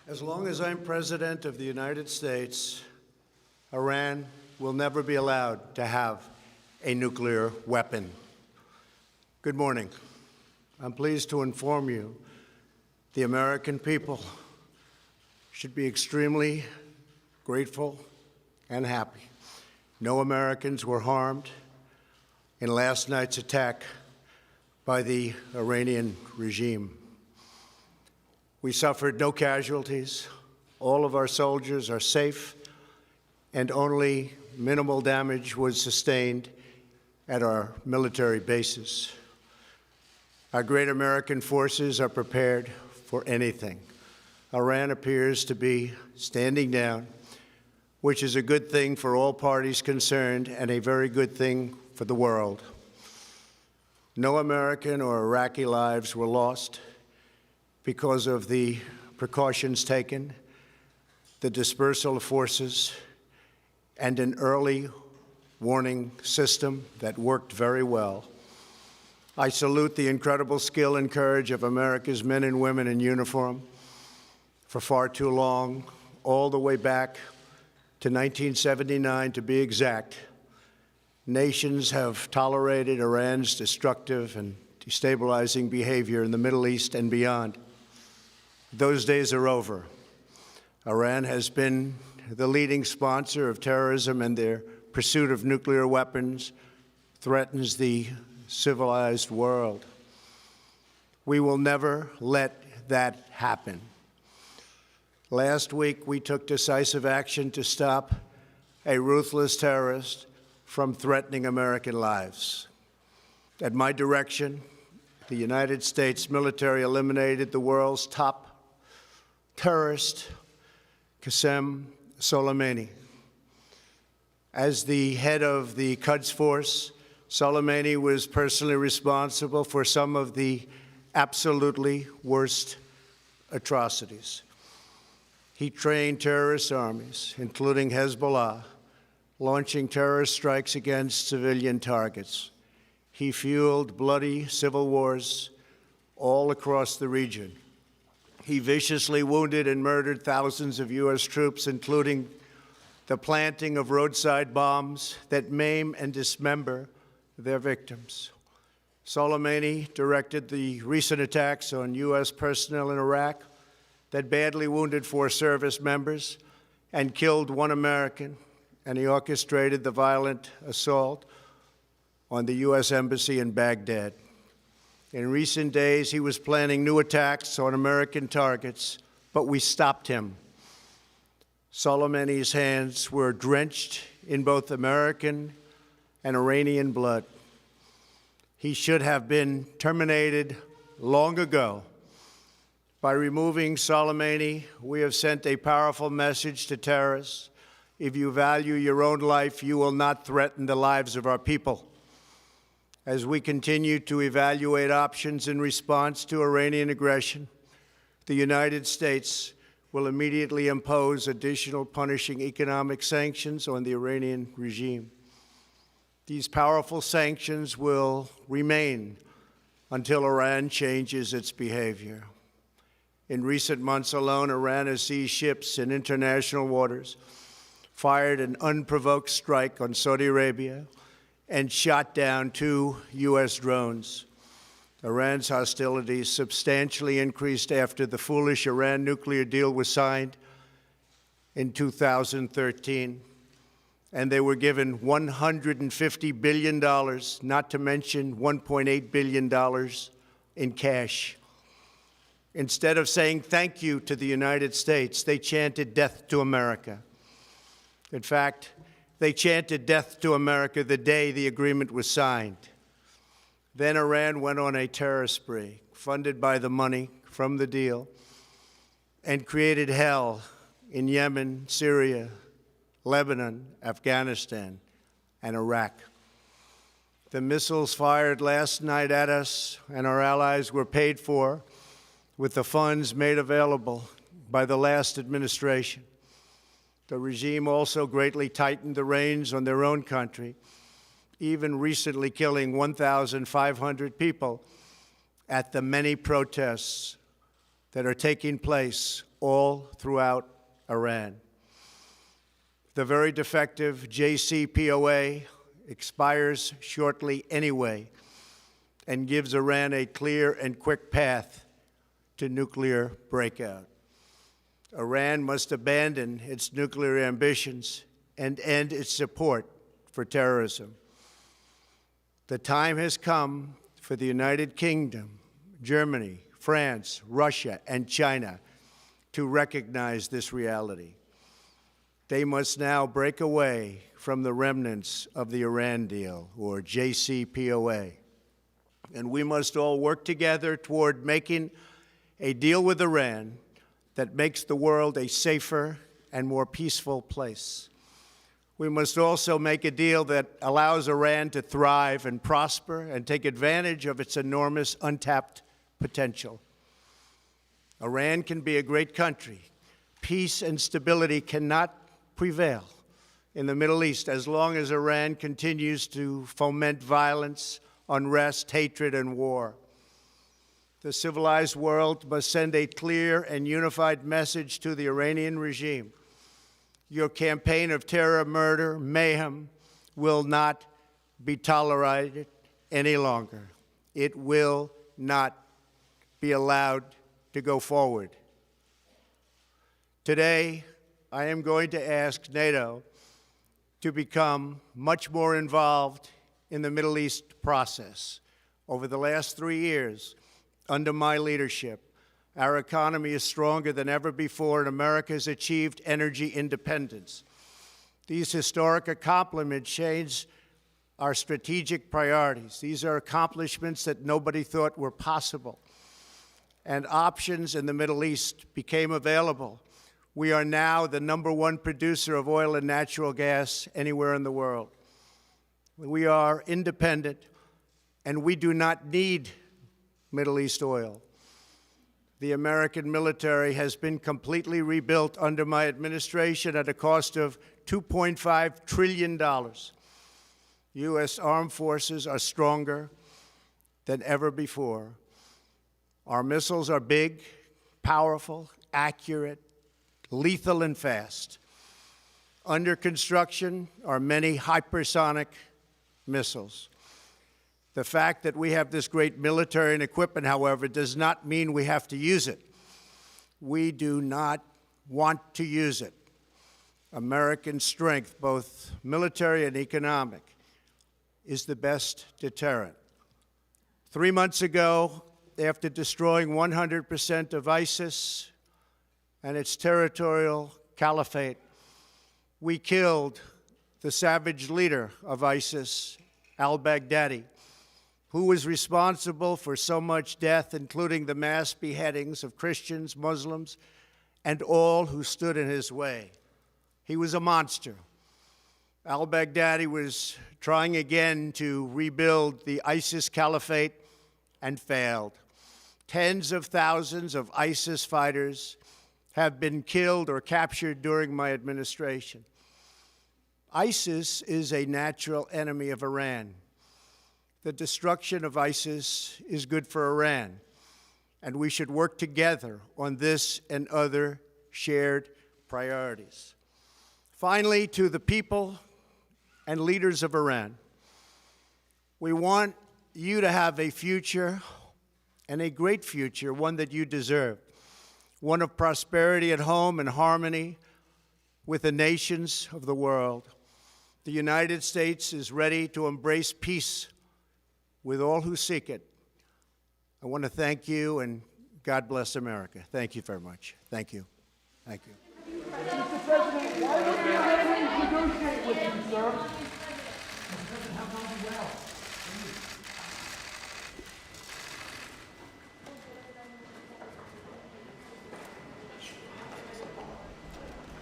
As long as I'm President of the United States, Iran will never be allowed to have a nuclear weapon. Good morning. I'm pleased to inform you the American people should be extremely grateful and happy. No Americans were harmed in last night's attack by the Iranian regime. We suffered no casualties. All of our soldiers are safe, and only minimal damage was sustained at our military bases. Our great American forces are prepared for anything. Iran appears to be standing down, which is a good thing for all parties concerned and a very good thing for the world. No American or Iraqi lives were lost because of the precautions taken, the dispersal of forces, and an early warning system that worked very well. I salute the incredible skill and courage of America's men and women in uniform. For far too long, all the way back to 1979 to be exact, nations have tolerated Iran's destructive and destabilizing behavior in the Middle East and beyond. Those days are over. Iran has been the leading sponsor of terrorism, and their pursuit of nuclear weapons threatens the civilized world. We will never let that happen. Last week, we took decisive action to stop a ruthless terrorist from threatening American lives. At my direction, the United States military eliminated the world's top terrorist, Qasem Soleimani. As the head of the Quds Force, Soleimani was personally responsible for some of the absolutely worst atrocities. He trained terrorist armies, including Hezbollah, launching terrorist strikes against civilian targets. He fueled bloody civil wars all across the region. He viciously wounded and murdered thousands of U.S. troops, including the planting of roadside bombs that maim and dismember their victims. Soleimani directed the recent attacks on U.S. personnel in Iraq that badly wounded 4 service members and killed 1 American, and he orchestrated the violent assault on the U.S. Embassy in Baghdad. In recent days, he was planning new attacks on American targets, but we stopped him. Soleimani's hands were drenched in both American and Iranian blood. He should have been terminated long ago. By removing Soleimani, we have sent a powerful message to terrorists. If you value your own life, you will not threaten the lives of our people. As we continue to evaluate options in response to Iranian aggression, the United States will immediately impose additional punishing economic sanctions on the Iranian regime. These powerful sanctions will remain until Iran changes its behavior. In recent months alone, Iran has seized ships in international waters, fired an unprovoked strike on Saudi Arabia, and shot down 2 U.S. drones. Iran's hostilities substantially increased after the foolish Iran nuclear deal was signed in 2013, and they were given $150 billion, not to mention $1.8 billion in cash. Instead of saying thank you to the United States, they chanted death to America. In fact, they chanted death to America the day the agreement was signed. Then Iran went on a terror spree, funded by the money from the deal, and created hell in Yemen, Syria, Lebanon, Afghanistan, and Iraq. The missiles fired last night at us and our allies were paid for with the funds made available by the last administration. The regime also greatly tightened the reins on their own country, even recently killing 1,500 people at the many protests that are taking place all throughout Iran. The very defective JCPOA expires shortly anyway and gives Iran a clear and quick path to nuclear breakout. Iran must abandon its nuclear ambitions and end its support for terrorism. The time has come for the United Kingdom, Germany, France, Russia, and China to recognize this reality. They must now break away from the remnants of the Iran deal, or JCPOA. And we must all work together toward making a deal with Iran that makes the world a safer and more peaceful place. We must also make a deal that allows Iran to thrive and prosper and take advantage of its enormous untapped potential. Iran can be a great country. Peace and stability cannot prevail in the Middle East as long as Iran continues to foment violence, unrest, hatred, and war. The civilized world must send a clear and unified message to the Iranian regime. Your campaign of terror, murder, mayhem will not be tolerated any longer. It will not be allowed to go forward. Today, I am going to ask NATO to become much more involved in the Middle East process. Over the last 3 years, under my leadership, our economy is stronger than ever before, and America has achieved energy independence. These historic accomplishments change our strategic priorities. These are accomplishments that nobody thought were possible. And options in the Middle East became available. We are now the #1 producer of oil and natural gas anywhere in the world. We are independent, and we do not need Middle East oil. The American military has been completely rebuilt under my administration at a cost of $2.5 trillion. U.S. armed forces are stronger than ever before. Our missiles are big, powerful, accurate, lethal, and fast. Under construction are many hypersonic missiles. The fact that we have this great military and equipment, however, does not mean we have to use it. We do not want to use it. American strength, both military and economic, is the best deterrent. 3 months ago, after destroying 100% of ISIS and its territorial caliphate, we killed the savage leader of ISIS, al-Baghdadi, who was responsible for so much death, including the mass beheadings of Christians, Muslims, and all who stood in his way. He was a monster. Al-Baghdadi was trying again to rebuild the ISIS caliphate and failed. Tens of thousands of ISIS fighters have been killed or captured during my administration. ISIS is a natural enemy of Iran. The destruction of ISIS is good for Iran, and we should work together on this and other shared priorities. Finally, to the people and leaders of Iran, we want you to have a future, and a great future, one that you deserve, one of prosperity at home and harmony with the nations of the world. The United States is ready to embrace peace with all who seek it. I want to thank you, and God bless America. Thank you very much. Thank you. Thank you. Mr. President, why would the Iranians negotiate with you, sir? Mr. President, how about you?